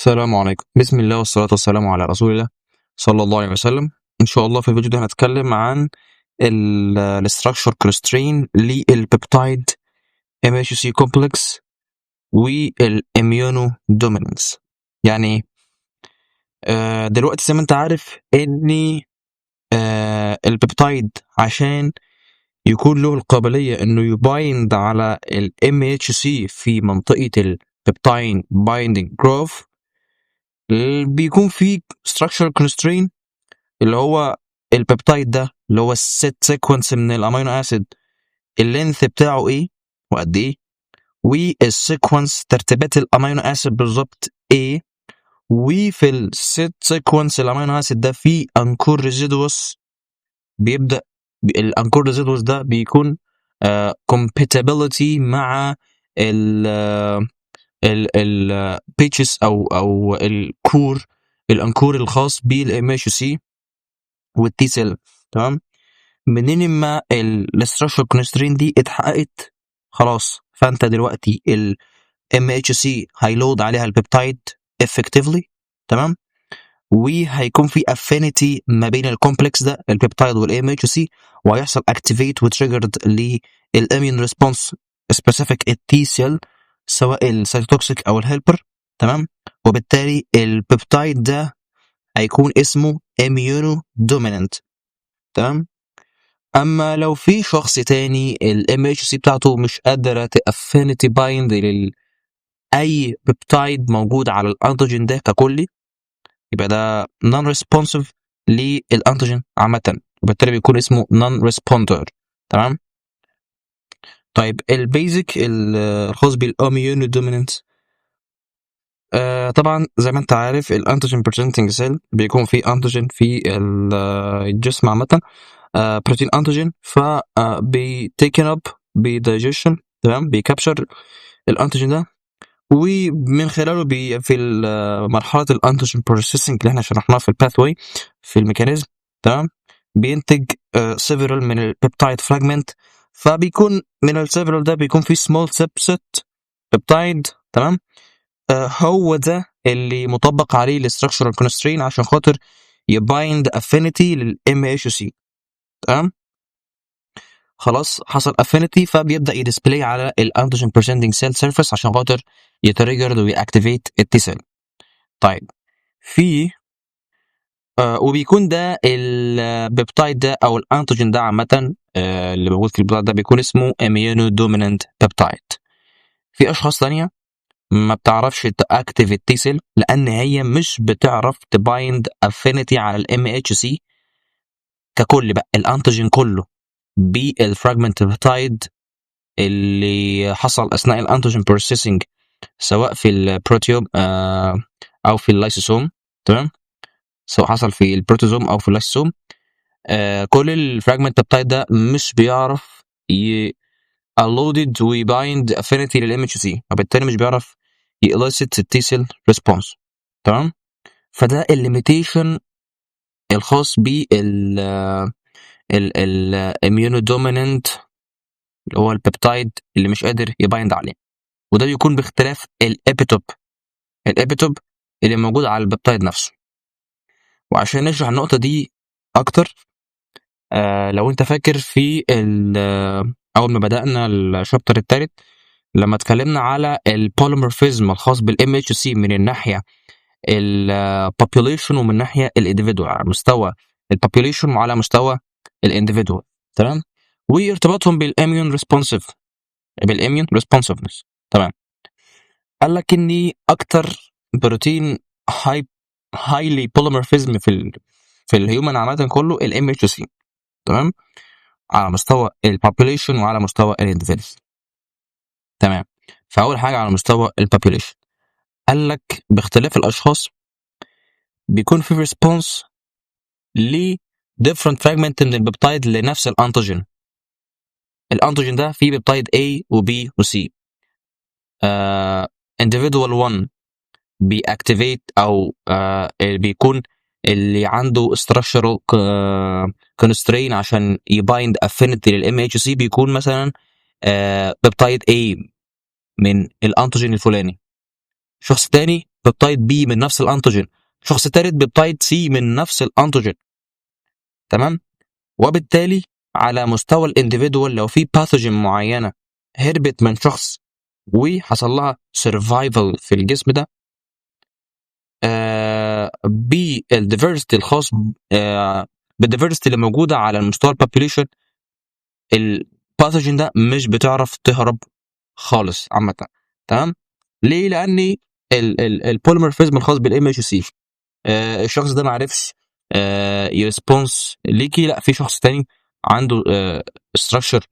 السلام عليكم. بسم الله والصلاة والسلام على رسول الله صلى الله عليه وسلم. إن شاء الله في الفيديو ده هنتكلم عن الستراكشر كونسترين للبيبتايد MHC كومبلكس والاميونو دومينانس. يعني دلوقتي زي ما انت عارف ان البيبتايد عشان يكون له القابلية انه يبايند على ال MHC في منطقة البيبتاين بايندينج جروف، بيكون في structural constraint اللي هو البيبتايد ده اللي هو الست سيكونس من الامينو اسيد، اللينث بتاعه ايه وقد ايه، والسيكونس ترتيبات الامينو اسيد بالظبط ايه، وفي الست سيكونس الامينو اسيد ده في انكور ريزيدوس بيبدا. الانكور ريزيدوس ده بيكون compatibility مع ال البيتشز او الانكور الخاص بالام اتش سي والتي سيل. تمام. منين ما الاستراكشر كونسترين دي اتحققت خلاص، فانت دلوقتي الام اتش سي هيلود عليها البيبتايد افكتيفلي. تمام. وهيكون في افينيتي ما بين الكومبلكس ده البيبتايد والام اتش سي، وهيحصل اكتيفيت وتريجرد للاميون ريسبونس سبيسيفيك التي سيل، سواء السيتوتوكسيك او الهيلبر. تمام. وبالتالي البيبتايد ده هيكون اسمه اميونو دومينانت. تمام. اما لو في شخص تاني الام اتش سي بتاعته مش قادره تافينيتي بايند اي بيبتايد موجود على الانتيجين ده ككلي، يبقى ده نون ريسبونسيف للانتيجين عامه، وبالتالي بيكون اسمه نون ريسبوندر. تمام. طيب البيزك الخاص بالاميونو دومينانس، طبعا زي ما انت عارف الانتيجين بريزنتنج سيل بيكون في انتيجين في الجسم عامه، بروتين انتيجين، ف بيتيكن اب بدايجيشن. تمام. بيكابشر الانتيجين ده، ومن خلاله في مرحله الانتيجين بروسيسنج اللي احنا شرحناها في الباث واي في الميكانيزم. تمام. بينتج سيفرال من البيبتايد فراجمنت، فبيكون من السيفرال ده بيكون في سمول سبست بيبتايد. تمام. هو ده اللي مطبق عليه الاستراكشرال كونسترين عشان خاطر يبايند افينيتي للام اتش سي. تمام. خلاص حصل افينيتي، فبيبدا يديسبلاي على الانتيجين بريزنتنج سيل سيرفيس عشان خاطر يتريجر ويأكتيفيت التي سيل. طيب في وبيكون ده البيبتايد ده او الانتيجين ده عامه، اللي موجود في البيبتايد ده بيكون اسمه اميونو دومينانت بيبتايد. في اشخاص ثانيه ما بتعرفش تاكتيف التي سيل لان هي مش بتعرف تبايند افينيتي على الام اتش سي ككل، بقى الانتيجين كله بالفراجمنت بيبتايد اللي حصل اثناء الانتيجين بروسيسنج، سواء في البروتيوم او في اللايسوسوم. تمام. سواء حصل في البروتوزوم او في اللايسوسوم، كل الفراجمنت بيبتايد ده مش بيعرف alloded ويبايند افينيتي للام اتش سي، وبالتالي مش بيعرف يelicit التي سيل ريسبونس. تمام. فده الليميتيشن الخاص بال الاميونودوميننت اللي هو البيبتايد اللي مش قادر يبايند عليه، وده بيكون باختلاف الابيتوب اللي موجود على البيبتايد نفسه. وعشان نشرح النقطة دي أكتر، لو أنت فاكر في أول ما بدأنا الشابتر الثالث لما اتكلمنا على البوليمورفيزم الخاص بالام اتش سي من الناحية البوبوليشن ومن ناحية الانديفيدوال، على مستوى البوبوليشن وعلى مستوى الانديفيدوال. تمام. وارتباطهم بالاميون ريسبونسفنس. تمام. قال لك ان اكتر بروتين هايلي بوليمورفيزم في الهيومن عامه كله الام اتش سي. تمام. على مستوى البوبوليشن وعلى مستوى الانديفيدوال. تمام. فاول حاجه على مستوى البوبوليشن قال لك باختلاف الاشخاص بيكون في ريسبونس ل different fragment من البيبتايد لنفس الانتيجين. الانتيجين ده فيه بيبتايد A و B و C. individual 1 بيأكتيفيت او بيكون اللي عنده structural constraint عشان يبايند affinity للام اتش سي، بيكون مثلا بيبتايد A من الانتيجين الفلاني. شخص تاني بيبتايد بي من نفس الانتيجين، شخص تالت بيبتايد سي من نفس الانتيجين. تمام. وبالتالي على مستوى الانديفيدوال لو في باثوجين معينه هربت من شخص وحصل لها سرفايفل في الجسم ده، بالديفرستي الخاص بالديفرستي اللي موجوده على مستوى البوبوليشن، الباثوجين ده مش بتعرف تهرب خالص عامه. تمام. ليه؟ لان البوليمورفيزم الخاص بالام اتش سي، الشخص ده ما عرفش يرسبونس ليكي، لا في شخص تاني عنده ستراكشر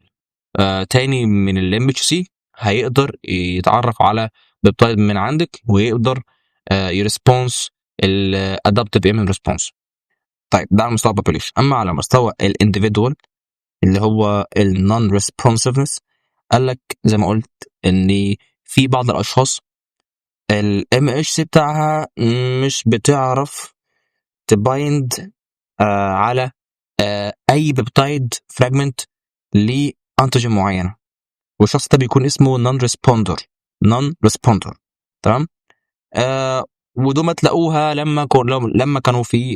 تاني من الام اتش سي هيقدر يتعرف على بيبتايد من عندك ويقدر يرسبونس الادابتيف ايمن ريسبونس. طيب ده على مستوى البوبوليشن. اما على مستوى الانديفيدوال اللي هو النون ريسبونسفنس، قال لك زي ما قلت ان في بعض الاشخاص الام اتش سي بتاعها مش بتعرف تبايند على اي بيبتايد فراجمنت لانتيجين معينه، والشخص ده بيكون اسمه نون ريسبوندر. تمام. ودول تلاقوها لما كانوا في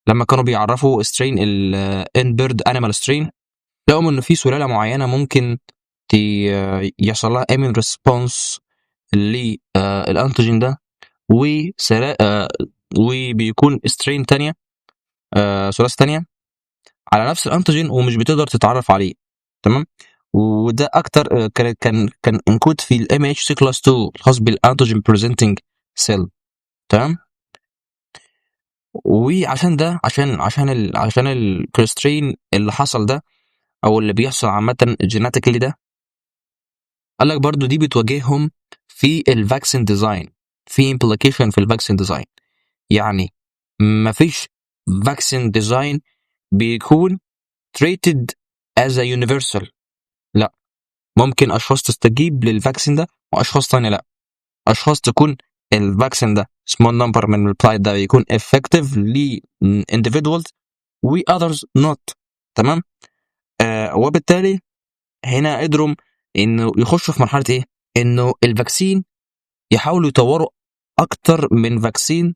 لما كانوا بيعرفوا سترين الانبرد انيمال سترين، لقوا انه في سلاله معينه ممكن يحصل لها ايمن ريسبونس للانتيجين ده، وبيكون سترين تانية، ثلاث تانية على نفس الانتيجين ومش بتقدر تتعرف عليه. تمام. وده اكتر كان انكود في الام اتش سي كلاس 2 الخاص بالانتيجين بريزنتنج سيل. تمام. وعشان ده عشان الكونسترين اللي حصل ده او اللي بيحصل عامه جيناتيكلي ده، قال لك برضو دي بتواجههم في الفاكسين ديزاين، في امبليكيشن في الفاكسين ديزاين. يعني مفيش فاكسين ديزاين بيكون treated as a universal. لا، ممكن اشخاص تستجيب للفاكسين ده واشخاص تانية لا. اشخاص تكون الفاكسين ده small number من البلايد ده بيكون effective ل individuals و others not. تمام. وبالتالي هنا قدروا انه يخشوا في مرحله ايه، انه الفاكسين يحاولوا يطوروا اكتر من فاكسين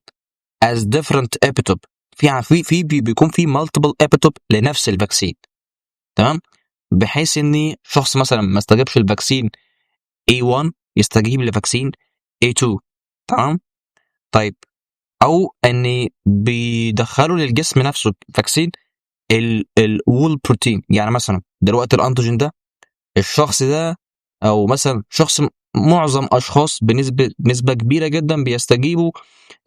as different epitope. بيكون في multiple epitope لنفس الفاكسين. تمام. بحيث ان شخص مثلا ما استجابش الفاكسين A1 يستجيب لفاكسين A2. تمام. طيب، او ان بيدخلوا للجسم نفسه فاكسين الوول بروتين. يعني مثلا دلوقتي الانتيجين ده الشخص ده او مثلا شخص، معظم اشخاص نسبه كبيره جدا بيستجيبوا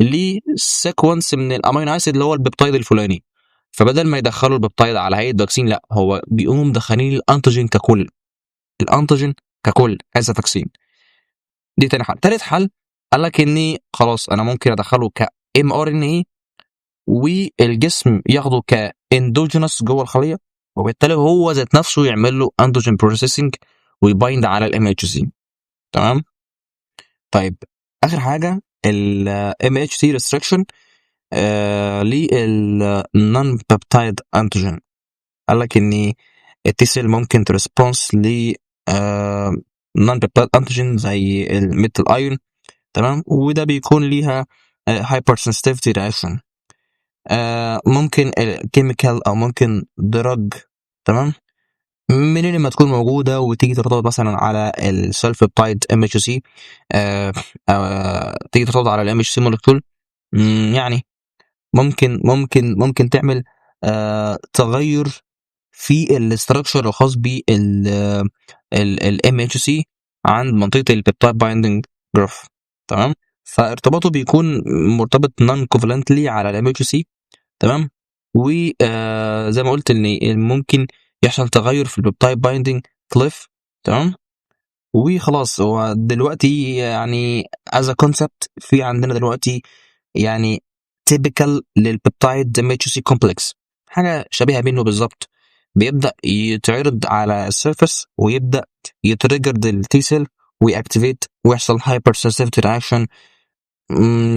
لسيكونس من الامينو اسيد اللي هو البيبتايد الفلاني، فبدل ما يدخلوا البيبتايد على هيئه فاكسين لا، هو بيقوموا مدخلين الانتيجين ككل، الانتيجين ككل از فاكسين. دي تاني حل. تالت حل قال لك اني خلاص انا ممكن ادخله كام ار ان اي والجسم ياخده كاندوجينوس جوه الخليه، وبالتالي هو ذات نفسه يعمل له اندوجين بروسيسنج ويبايند على الام اتش سي. تمام. طيب اخر حاجه الام اتش سي ريستريكشن للنون بيبتايد انتيجين. قال لك ان التي سيل ممكن تريسبونس ل نون بيبتايد انتيجين زي الميتال ايون. تمام. وده بيكون ليها هايبر سنسيتيفيتي رياكشن، ممكن كيميكال او ممكن دراج. تمام. منين ما تكون موجوده وتيجي ترتبط مثلا على السلف بيبتايد ام اتش سي، تيجي ترتبط على الام اتش سي مولكيول، يعني ممكن تعمل تغير في الاستراكشر الخاص بال الام اتش سي عند منطقه البيبتايد بايندنج جراف. تمام. فارتباطه بيكون مرتبط نون كوفالنتلي على الام اتش سي. تمام. وزي ما قلت ان ممكن يحصل تغير في البيبتايد بايندنج كليف. تمام. وخلاص هو دلوقتي يعني از كونسبت في عندنا دلوقتي يعني تيبيكال للبيبتايد ام اتش سي كومبلكس، حاجه شبيهه منه بالظبط. بيبدا يتعرض على السيرفس ويبدا يتريجر التي سيل ويأكتيفيت ويحصل هايبر سنسيتيفيتي رياكشن،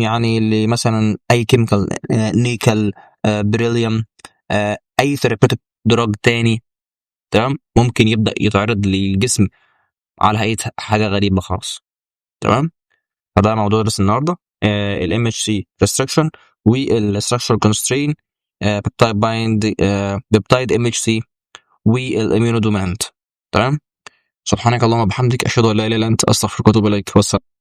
يعني اللي مثلا اي كيميكال، نيكل، بريليوم، اي ثيرابيوتيك دراج تاني. تمام. ممكن يبدا يتعرض للجسم على هيئه حاجه غريبه خالص. تمام. فده موضوع درس النهارده، ال MHC restriction وال structural constraint، peptide MHC والimmunodominant. تمام. سبحانك اللهم وبحمدك، اشهد ان لا اله الا انت، استغفرك واتوب اليك. والسلام.